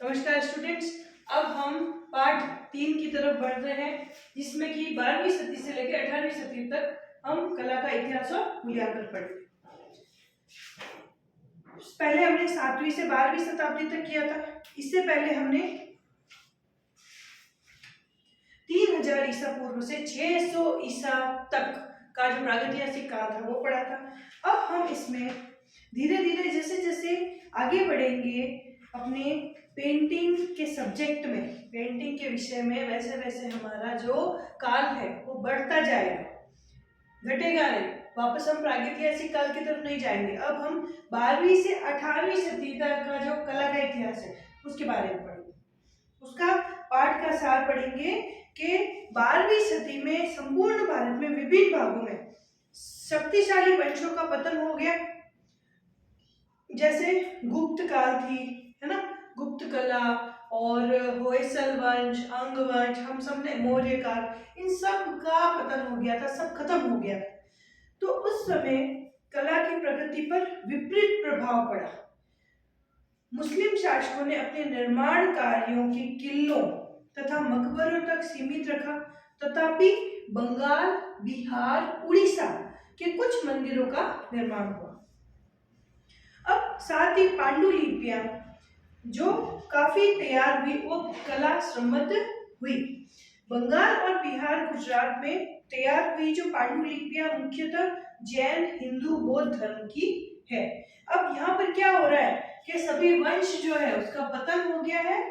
नमस्कार स्टूडेंट्स। अब हम पाठ 3 की तरफ बढ़ रहे हैं, जिसमें कि 12वीं सदी से लेकर 18वीं सदी तक हम कला का इतिहास और मूल्यांकन पढ़ेंगे। पहले हमने 7वीं से 12वीं शताब्दी तक किया था। इससे पहले हमने 3000 ईसा पूर्व से 600 ईसा तक का जो प्रागैतिहासिक काल था वो पढ़ा था। अब हम इसमें धीरे धीरे जैसे जैसे आगे बढ़ेंगे अपने पेंटिंग के सब्जेक्ट में, पेंटिंग के विषय में, वैसे वैसे हमारा जो काल है वो बढ़ता जाएगा, घटेगा नहीं। वापस हम प्रागैतिहासिक काल की तरफ नहीं जाएंगे। अब हम 12वीं से 18वीं सदी तक का जो कला का इतिहास है उसके बारे में पढ़ेंगे। उसका पाठ का सार पढ़ेंगे कि 12वीं सदी में संपूर्ण भारत में विभिन्न भागों में शक्तिशाली वंशों का पतन हो गया। जैसे गुप्त काल थी, है ना, गुप्त कला और होयसल वंश, अंग वंश, हम सब ने मौर्य काल, इन सब का पतन हो गया था, सब खत्म हो गया। तो उस समय कला की प्रगति पर विपरीत प्रभाव पड़ा। मुस्लिम शासकों ने अपने निर्माण कार्यों के किलों तथा मकबरों तक सीमित रखा, तथापि बंगाल, बिहार, उड़ीसा के कुछ मंदिरों का निर्माण हुआ। अब साथ ही पांडुलिपियां जो काफी तैयार हुई, वो कला समृद्ध हुई। बंगाल और बिहार, गुजरात में तैयार हुई जो पांडुलिपियां मुख्यतः जैन, हिंदू, बौद्ध धर्म की है। अब यहाँ पर क्या हो रहा है कि सभी वंश जो है उसका पतन हो गया है।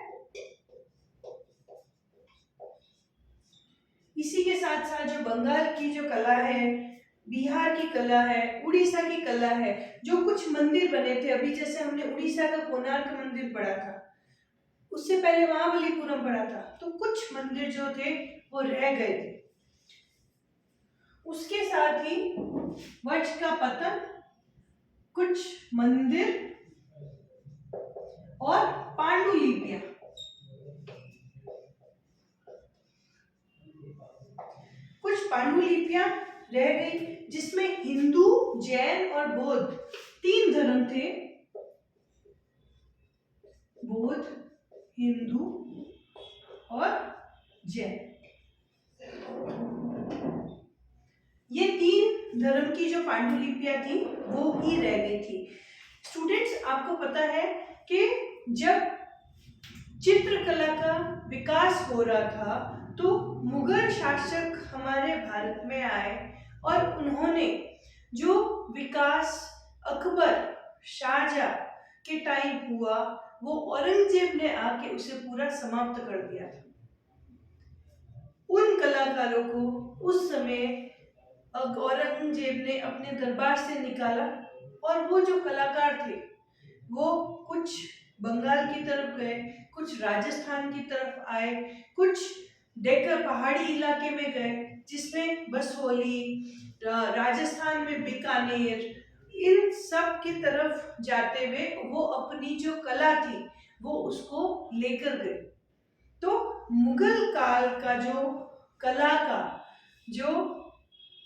इसी के साथ साथ जो बंगाल की जो कला है, बिहार की कला है, उड़ीसा की कला है, जो कुछ मंदिर बने थे, अभी जैसे हमने उड़ीसा का कोणार्क मंदिर पढ़ा था, उससे पहले महाबलीपुरम पढ़ा था, तो कुछ मंदिर जो थे वो रह गए थे। उसके साथ ही वंश का पतन, कुछ मंदिर और पांडुलिपियां, कुछ पांडुलिपियां रह गई, जिसमें हिंदू, जैन और बौद्ध तीन धर्म थे। बौद्ध, हिंदू और जैन, ये तीन धर्म की जो पांडुलिपियां थी वो ही रह गई थी। स्टूडेंट्स, आपको पता है कि जब चित्रकला का विकास हो रहा था तो मुगल शासक हमारे भारत में आए और उन्होंने जो विकास अकबर, शाहजहां के टाइम हुआ वो औरंगजेब ने आके उसे पूरा समाप्त कर दिया था। उन कलाकारों को उस समय औरंगजेब ने अपने दरबार से निकाला और वो जो कलाकार थे वो कुछ बंगाल की तरफ गए, कुछ राजस्थान की तरफ आए, कुछ डेक्कन पहाड़ी इलाके में गए, जिसमें बसोली, राजस्थान में बीकानेर, इन सब की तरफ जाते हुए वो अपनी जो कला थी वो उसको लेकर गए। तो मुगल काल का जो कला का जो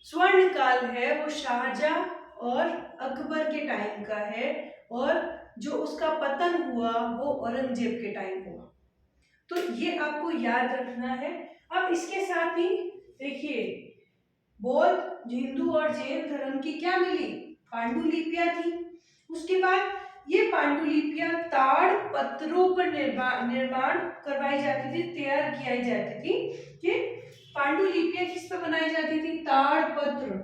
स्वर्ण काल है वो शाहजहां और अकबर के टाइम का है, और जो उसका पतन हुआ वो औरंगजेब के टाइम हुआ। तो ये आपको याद रखना है। अब इसके साथ ही देखिए, बौद्ध, हिंदू और जैन धर्म की क्या मिली? पांडुलिपियां थी। उसके बाद ये पांडुलिपियां ताड़ पत्रों पर निर्माण करवाई जाती थी, तैयार किया जाती थी। कि पांडुलिपियां किस पर बनाई जाती थी? ताड़ पत्र।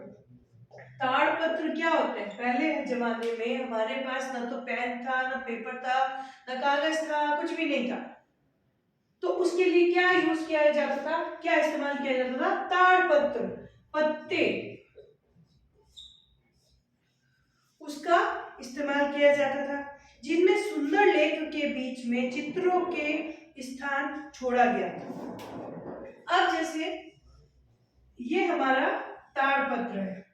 ताड़ पत्र क्या होते हैं? पहले जमाने में हमारे पास ना तो पेन था, ना पेपर था, ना कागज था, कुछ भी नहीं था। तो उसके लिए क्या यूज किया जाता था, क्या इस्तेमाल किया जाता था? ताड़ पत्र, पत्ते, उसका इस्तेमाल किया जाता था, जिनमें सुंदर लेख के बीच में चित्रों के स्थान छोड़ा गया था। अब जैसे ये हमारा ताड़ पत्र है,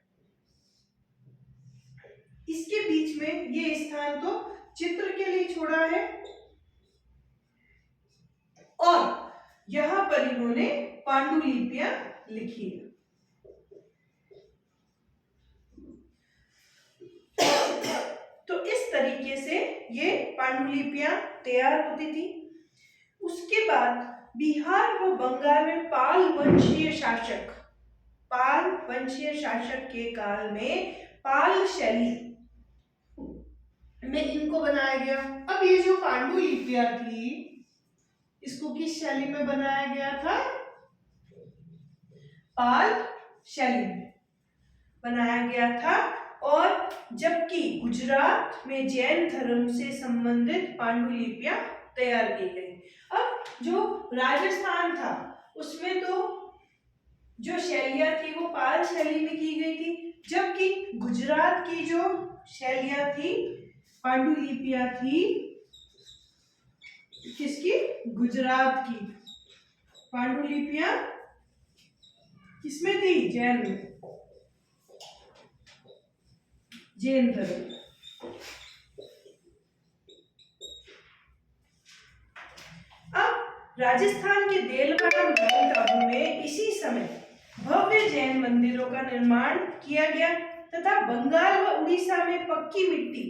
इसके बीच में ये स्थान तो चित्र के लिए छोड़ा है, और यहां पर इन्होंने पांडुलिपियां लिखी है। तो इस तरीके से ये पांडुलिपियां तैयार होती थी। उसके बाद बिहार व बंगाल में पाल वंशीय शासक के काल में पाल शैली में इनको बनाया गया। अब ये जो पांडुलिपियां थी, इसको किस शैली में बनाया गया था? पाल शैली में बनाया गया था। और जबकि गुजरात में जैन धर्म से संबंधित पांडुलिपियां तैयार की गई। अब जो राजस्थान था उसमें तो जो शैलियां थी वो पाल शैली में की गई थी, जबकि गुजरात की जो शैलियां थी, पांडुलिपियां थी, किसकी? गुजरात की पांडुलिपियां किसमें थी? जैन में, जैन धर्म। अब राजस्थान के देलवाड़ा माउंट आबू में इसी समय भव्य जैन मंदिरों का निर्माण किया गया तथा बंगाल व उड़ीसा में पक्की मिट्टी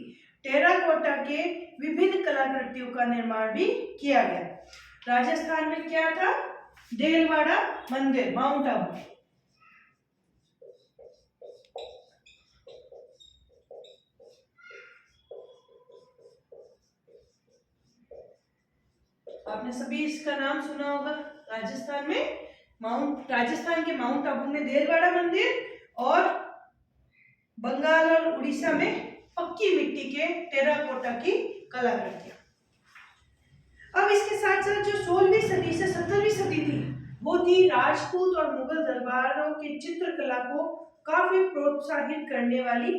टेराकोटा के विभिन्न कलाकृतियों का निर्माण भी किया गया। राजस्थान में क्या था? देलवाड़ा मंदिर, माउंट आबू। आपने सभी इसका नाम सुना होगा। राजस्थान के माउंट आबू में देलवाड़ा मंदिर और बंगाल और उड़ीसा में पक्की मिट्टी के टेराकोटा की कलाकृतियां। अब इसके साथ साथ जो 16वीं सदी से 17वीं सदी थी वो थी राजपूत और मुगल दरबारों के चित्रकला को काफी प्रोत्साहित करने वाली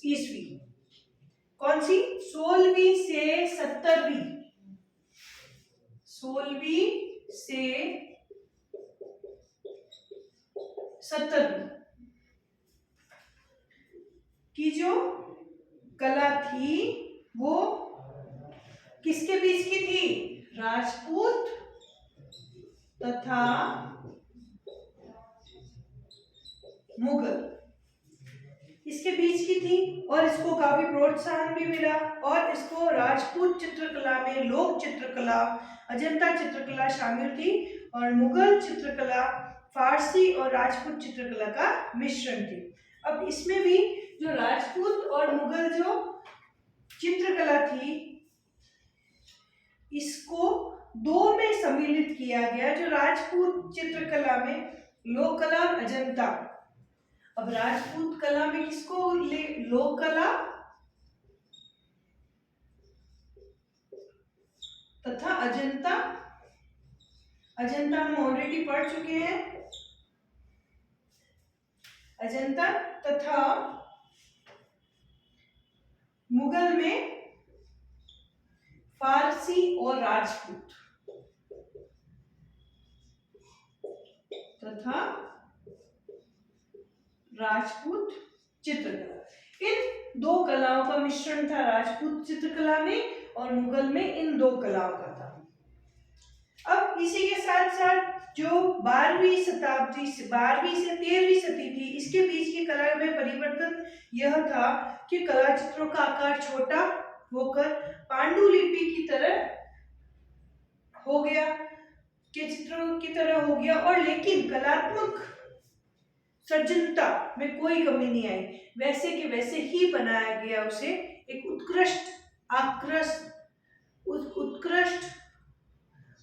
ईस्वी। कौन सी? 16वीं से 17वीं, 16वीं से 17वीं की जो कला थी वो किसके बीच की थी? राजपूत तथा मुगल, इसके बीच की थी और इसको काफी प्रोत्साहन भी मिला। और इसको राजपूत चित्रकला में लोक चित्रकला, अजंता चित्रकला शामिल थी और मुगल चित्रकला फारसी और राजपूत चित्रकला का मिश्रण थी। अब इसमें भी जो राजपूत और मुगल जो चित्रकला थी इसको दो में सम्मिलित किया गया। जो राजपूत चित्रकला में लोक कला और अजंता। अब राजपूत कला में किसको लोक कला तथा अजंता, अजंता हम ऑलरेडी पढ़ चुके हैं। अजंता तथा मुगल में फारसी और राजपूत तथा राजपूत चित्रकला, इन दो कलाओं का मिश्रण था राजपूत चित्रकला में और मुगल में इन दो कलाओं का था। अब इसी के साथ साथ जो 12वीं से 13वीं सदी थी इसके बीच की कला में परिवर्तन यह था कि कला चित्रों का आकार छोटा होकर पांडुलिपि की तरह हो गया, के चित्रों की तरह हो गया। और लेकिन कलात्मक सृजनता में कोई कमी नहीं आई, वैसे के वैसे ही बनाया गया उसे एक उत्कृष्ट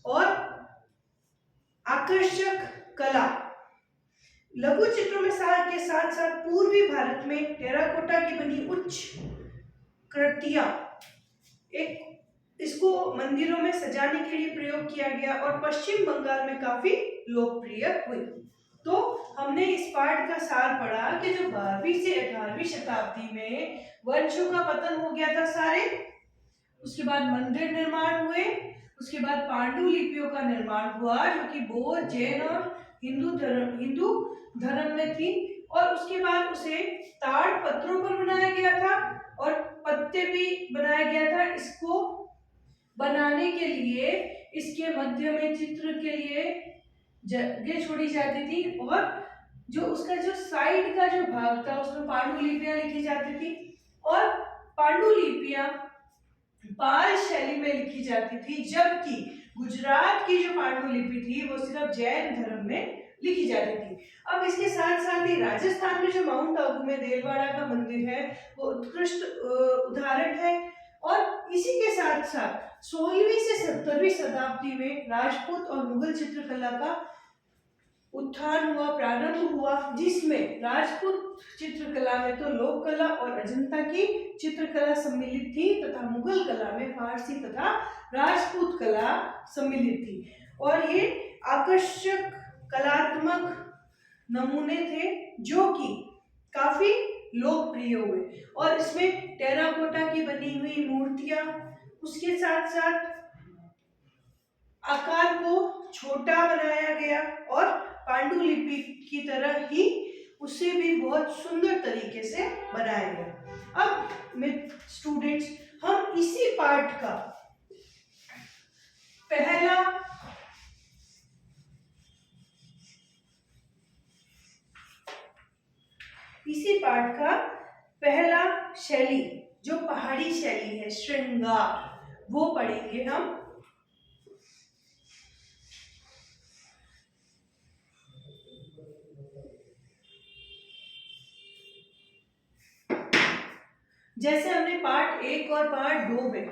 और आकर्षक कला। लघु चित्रों में के साथ साथ पूर्वी भारत में टेराकोटा की बनी उच्च कृतियां इसको मंदिरों में सजाने के लिए प्रयोग किया गया और पश्चिम बंगाल में काफी लोकप्रिय हुई। तो हमने इस पाठ का सार पढ़ा कि जो 12वीं से 18वीं शताब्दी में वंशों का पतन हो गया था सारे, उसके बाद मंदिर निर्माण हुए, उसके बाद पांडुलिपियों का निर्माण हुआ जो कि बौद्ध, जैन और हिंदू धर्म में थी। और उसके बाद उसे ताड़ पत्रों पर बनाया गया था और पत्ते भी बनाया गया था। इसको बनाने के लिए इसके मध्य में चित्र के लिए जगह छोड़ी जाती थी और जो उसका जो साइड का जो भाग था उसमें पांडुलिपियां लिखी जाती थी और पांडुलिपियां पाल शैली में लिखी जाती थी, जबकि गुजरात की जो पांडुलिपि थी वो सिर्फ जैन धर्म में लिखी जाती थी। अब इसके साथ साथ ही राजस्थान में जो माउंट आबू में देलवाड़ा का मंदिर है वो उत्कृष्ट उदाहरण है। और इसी के साथ साथ 16वीं से 17वीं शताब्दी में राजपूत और मुगल चित्रकला का उत्थान हुआ, प्रारंभ हुआ, जिसमें राजपूत चित्रकला में तो लोक कला और अजंता की चित्रकला सम्मिलित थी तथा मुगल कला में फारसी तथा राजपूत कला सम्मिलित थी। और ये आकर्षक कलात्मक नमूने थे जो कि काफी लोकप्रिय हुए। और इसमें टेराकोटा की बनी हुई मूर्तियां, उसके साथ साथ आकार को छोटा बनाया गया और पांडुलिपि की तरह ही उसे भी बहुत सुंदर तरीके से बनाया गया। अब स्टूडेंट्स, हम इसी पार्ट का पहला शैली जो पहाड़ी शैली है, श्रृंगार, वो पढ़ेंगे हम। जैसे हमने पार्ट 1 और पार्ट 2 में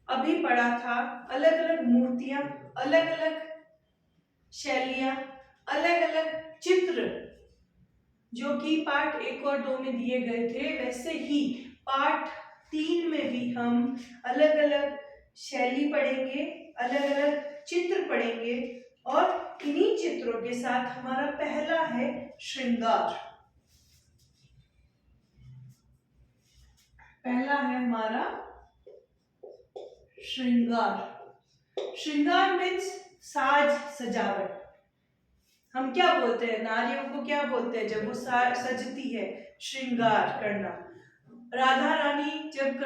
अभी पढ़ा था, अलग अलग मूर्तियां, अलग अलग शैलियां, अलग अलग चित्र जो कि पार्ट 1 और 2 में दिए गए थे, वैसे ही पार्ट 3 में भी हम अलग अलग शैली पढ़ेंगे, अलग अलग चित्र पढ़ेंगे। और इन्हीं चित्रों के साथ हमारा पहला है श्रृंगार। पहला है हमारा श्रृंगार। श्रृंगार मीन्स साज सजावट। हम क्या बोलते हैं, नारियों को क्या बोलते हैं जब वो सजती है, श्रृंगार करना। राधा रानी जब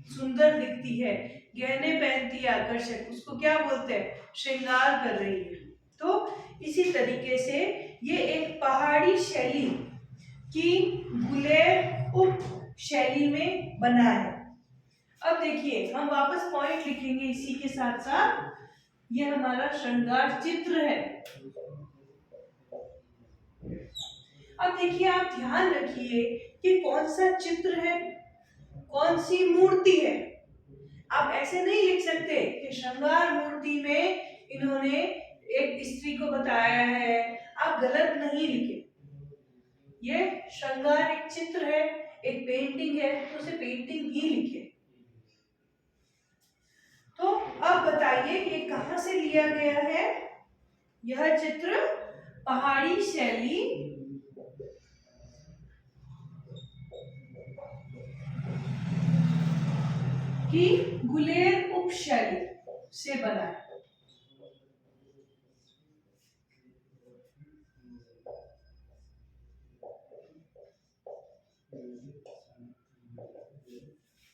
सुंदर दिखती है, गहने पहनती है आकर्षक, उसको क्या बोलते हैं, श्रृंगार कर रही है। तो इसी तरीके से ये एक पहाड़ी शैली की गुलेर उप शैली में बना है। अब देखिए, हम वापस पॉइंट लिखेंगे इसी के साथ साथ। ये हमारा श्रृंगार चित्र है। अब देखिए, आप ध्यान रखिए कि कौन सा चित्र है, कौन सी मूर्ति है। आप ऐसे नहीं लिख सकते कि श्रृंगार मूर्ति में इन्होंने एक स्त्री को बताया है, आप गलत नहीं लिखे। ये श्रृंगार एक चित्र है, एक पेंटिंग है, तो उसे पेंटिंग ही लिखे। तो अब बताइए ये कहां से लिया गया है। यह चित्र पहाड़ी शैली की गुलेर उपशैली से बना है।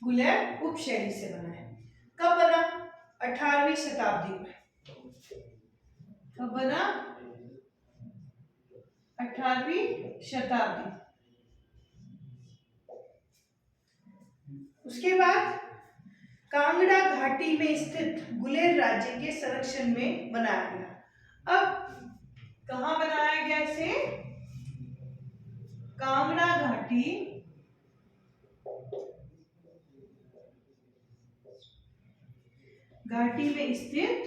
गुलेर उपशैली से बना है। कब बना, 18वीं शताब्दी में। कब बना, 18वीं शताब्दी। उसके बाद कांगड़ा घाटी में स्थित गुलेर राज्य के संरक्षण में बनाया गया। अब कहां बनाया गया इसे, कांगड़ा घाटी में स्थित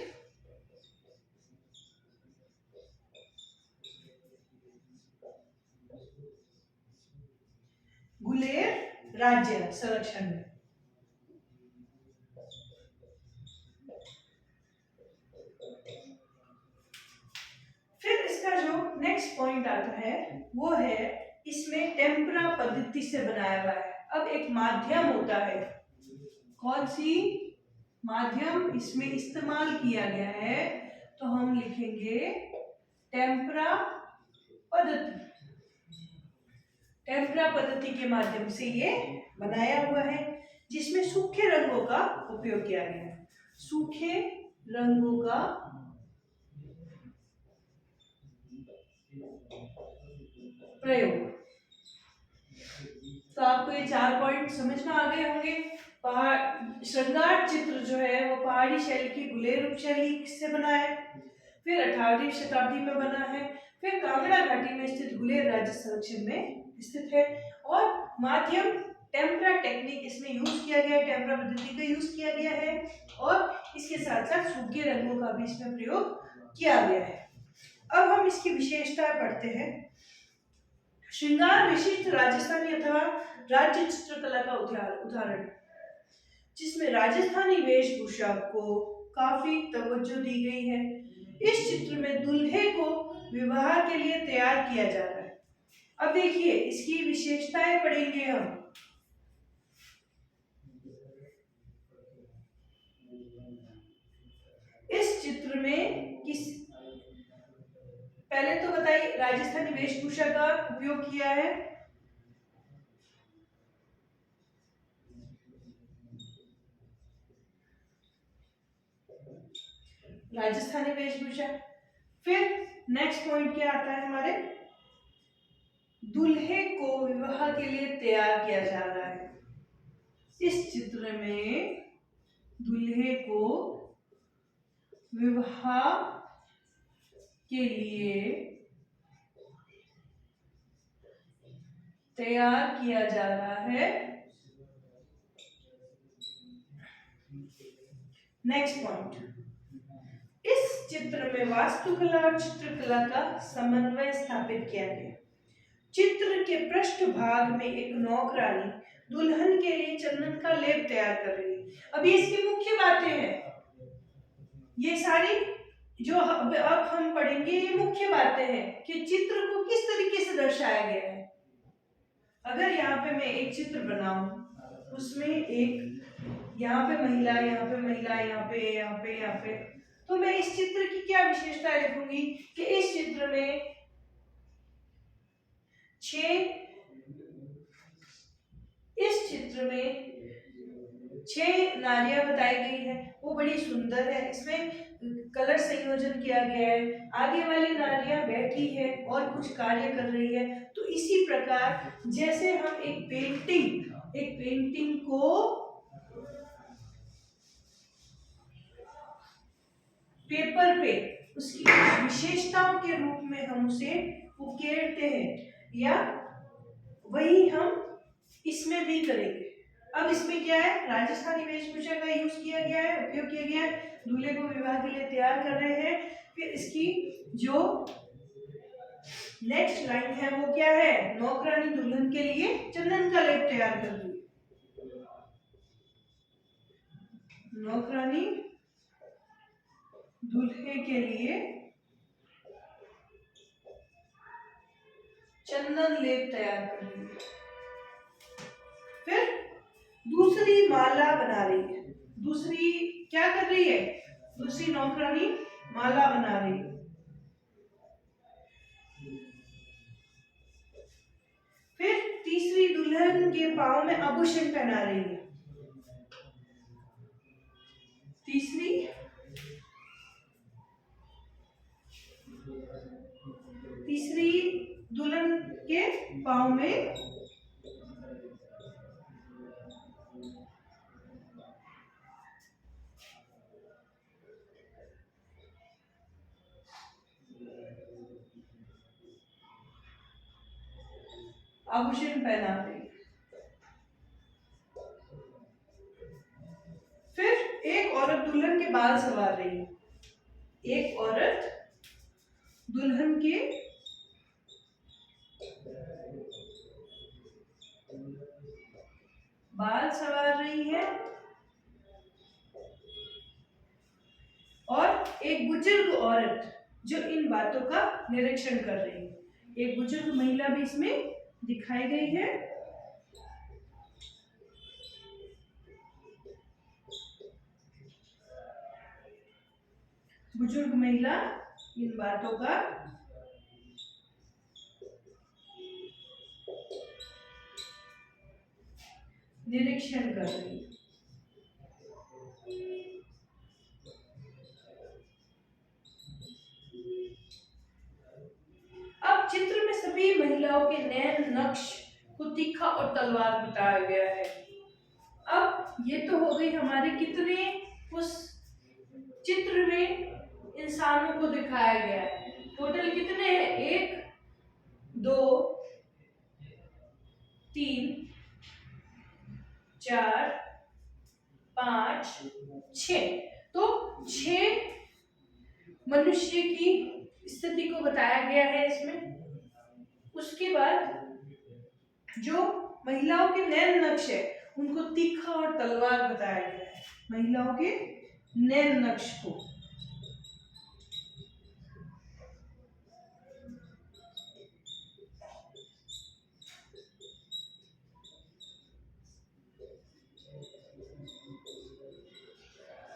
गुलेर राज्य संरक्षण में। फिर इसका जो नेक्स्ट पॉइंट आता है वो है, इसमें टेम्परा पद्धति से बनाया हुआ है। अब एक माध्यम होता है, कौन सी माध्यम इसमें इस्तेमाल किया गया है, तो हम लिखेंगे टेम्परा पद्धति। टेम्परा पद्धति के माध्यम से ये बनाया हुआ है, जिसमें सूखे रंगों का उपयोग किया गया है। सूखे रंगों का प्रयोग। तो आपको ये 4 पॉइंट समझ में आ गए होंगे। पहाड़ श्रृंगार चित्र जो है वो पहाड़ी शैली की गुलेर उपशैली से बना है, फिर 18वीं शताब्दी में बना है, फिर कांगड़ा घाटी में स्थित गुलेर राज्य संरक्षण में स्थित है, और माध्यम टेम्परा टेक्निक इसमें यूज किया गया है, टेम्परा पद्धति का यूज किया गया है, और इसके साथ साथ सूखे रंगों का भी इसमें प्रयोग किया गया है। अब हम इसकी विशेषताएं पढ़ते हैं। श्रृंगार विशिष्ट राजस्थानी अथवा राज्य चित्रकला का उदाहरण, जिसमें राजस्थानी वेशभूषा को काफी तवज्जो दी गई है। इस चित्र में दूल्हे को विवाह के लिए तैयार किया जा रहा है। अब देखिए इसकी विशेषताएं पढ़ेंगे हम। इस चित्र में पहले तो बताइए राजस्थानी वेशभूषा का उपयोग किया है। राजस्थानी वेशभूषा। फिर नेक्स्ट पॉइंट क्या आता है हमारे, दूल्हे को विवाह के लिए तैयार किया जा रहा है। इस चित्र में दूल्हे को विवाह के लिए तैयार किया जा रहा है। नेक्स्ट पॉइंट, इस चित्र में वास्तुकला और चित्रकला का समन्वय स्थापित किया गया। चित्र के पृष्ठभाग में एक नौकरानी दुल्हन के लिए चंदन का लेप तैयार कर रही है। अब ये इसकी मुख्य बातें हैं, ये सारी जो अब हम पढ़ेंगे ये मुख्य बातें हैं कि चित्र को किस तरीके से दर्शाया गया है। अगर यहाँ पे मैं एक चित्र बनाऊं, उसमें एक यहाँ पे महिला, यहाँ पे महिला, यहाँ पे, यहाँ पे, यहाँ पे, तो मैं इस चित्र की क्या विशेषताएं लिखूंगी कि इस चित्र में 6 नारियां बताई गई है, वो बड़ी सुंदर है, इसमें कलर संयोजन किया गया है। आगे वाली नारियां बैठी है और कुछ कार्य कर रही है। तो इसी प्रकार जैसे हम एक पेंटिंग को पेपर पे उसकी विशेषताओं के रूप में हम उसे उकेरते हैं, या वही हम इसमें भी करेंगे। अब इसमें क्या है, राजस्थानी वेशभूषा का यूज किया गया है, उपयोग किया गया है, दूल्हे को विवाह के लिए तैयार कर रहे हैं। फिर इसकी जो नेक्स्ट लाइन है वो क्या है, नौकरानी दुल्हन के लिए चंदन का लेप तैयार कर रही है। नौकरानी दूल्हे के लिए चंदन लेप तैयार कर रही है। फिर दूसरी माला बना रही है, दूसरी क्या कर रही है, दूसरी नौकरानी माला बना रही है। फिर तीसरी दुल्हन के पांव में आभूषण पहना रही है। तीसरी दुल्हन के पांव में आभूषण पहना रही है। फिर एक औरत दुल्हन के बाल संवार रही है, एक औरत दुल्हन के बाल संवार रही है, और एक बुजुर्ग औरत जो इन बातों का निरीक्षण कर रही है। एक बुजुर्ग महिला भी इसमें दिखाई गई है। बुजुर्ग महिला इन बातों का निरीक्षण कर रही है। अब चित्र में सभी महिलाओं के नैन नक्श को तीखा और तलवार बताया गया है। अब ये तो हो गई हमारे कितने उस चित्र में इंसानों को दिखाया गया है। टोटल कितने हैं? 1 2 3 4 5 6। तो 6 मनुष्य की स्थिति को बताया गया है इसमें। उसके बाद जो महिलाओं के नैन नक्श है उनको तीखा और तलवार बताया गया है। महिलाओं के नैन नक्श को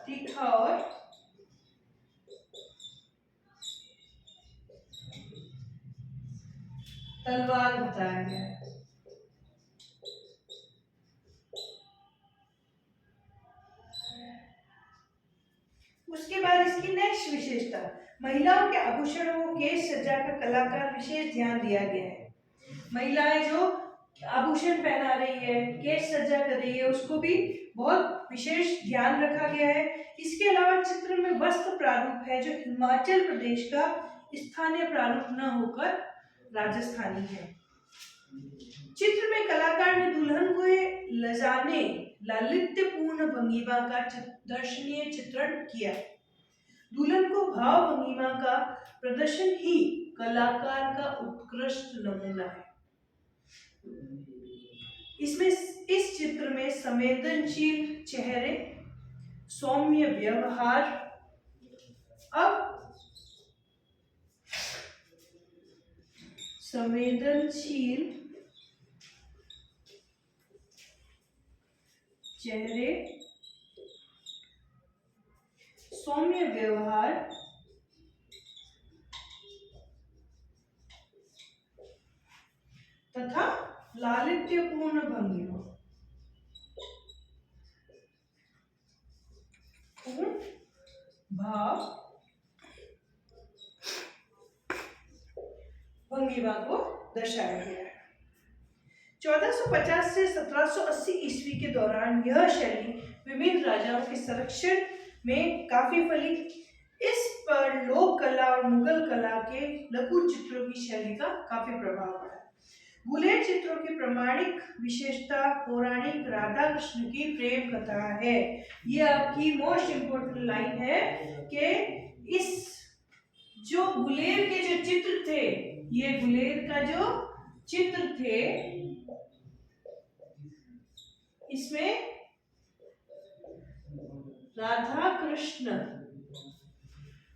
तीखा और तलवार बताया गया है। उसके बाद इसकी नेक्स्ट विशेषता, महिलाओं के आभूषणों केश सज्जा का कलाकार विशेष ध्यान दिया गया है। महिलाएं जो आभूषण पहना रही है, केश सज्जा कर रही है, उसको भी बहुत विशेष ध्यान रखा गया है। इसके अलावा चित्र में वस्त्र प्रारूप है जो हिमाचल प्रदेश का स्थानीय प्रारूप न होकर राजस्थानी है। चित्र में कलाकार ने दुल्हन को लजाने लालित्यपूर्ण भंगिमा का दर्शनीय चित्रण किया। दुल्हन को भाव भंगिमा का प्रदर्शन ही कलाकार का उत्कृष्ट नमूना है। इसमें इस चित्र में संवेदनशील चेहरे, सौम्य व्यवहार, अब संवेदनशील चेहरे, सौम्य व्यवहार तथा लालित्यपूर्ण भंगिमा, भाव भंगिमा को दर्शाया गया है। 1450 से 1780 ईस्वी के दौरान यह शैली विभिन्न राजाओं के संरक्षण में काफी फली। इस पर लोक कला और मुगल कला के लघु चित्रों की शैली का काफी प्रभाव पड़ा। गुलेर चित्रों की प्रमाणिक विशेषता पौराणिक राधा कृष्ण की प्रेम कथा है। ये आपकी मोस्ट इंपोर्टेंट लाइन है कि इस जो गुलेर के जो चित्र थे, ये गुलेर का जो चित्र थे, इसमें राधा कृष्ण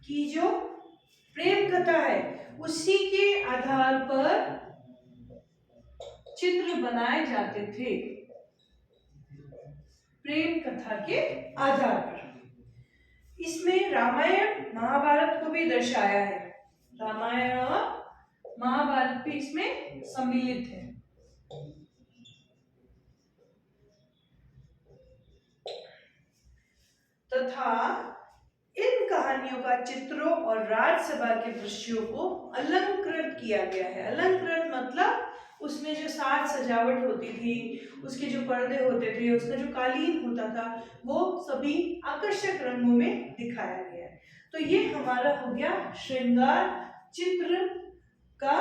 की जो प्रेम कथा है उसी के आधार पर चित्र बनाए जाते थे, प्रेम कथा के आधार पर। इसमें रामायण महाभारत को भी दर्शाया है। रामायण और महाभारत भी इसमें सम्मिलित है। तथा इन कहानियों का चित्रों और राजसभा के दृश्यों को अलंकृत किया गया है। अलंकृत मतलब उसमें जो साज सजावट होती थी, उसके जो पर्दे होते थे, उसका जो कालीन होता था, वो सभी आकर्षक रंगों में दिखाया गया है। तो ये हमारा हो गया श्रृंगार चित्र का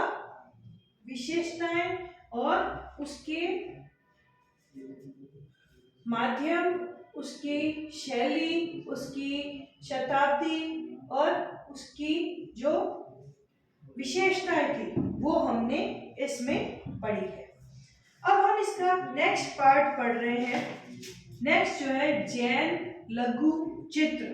विशेषताएं और उसके माध्यम, उसकी शैली, उसकी शताब्दी और उसकी जो विशेषताएं थी वो हमने इसमें पढ़ी है। अब हम इसका नेक्स्ट पार्ट पढ़ रहे हैं। नेक्स्ट जो है जैन लघु चित्र।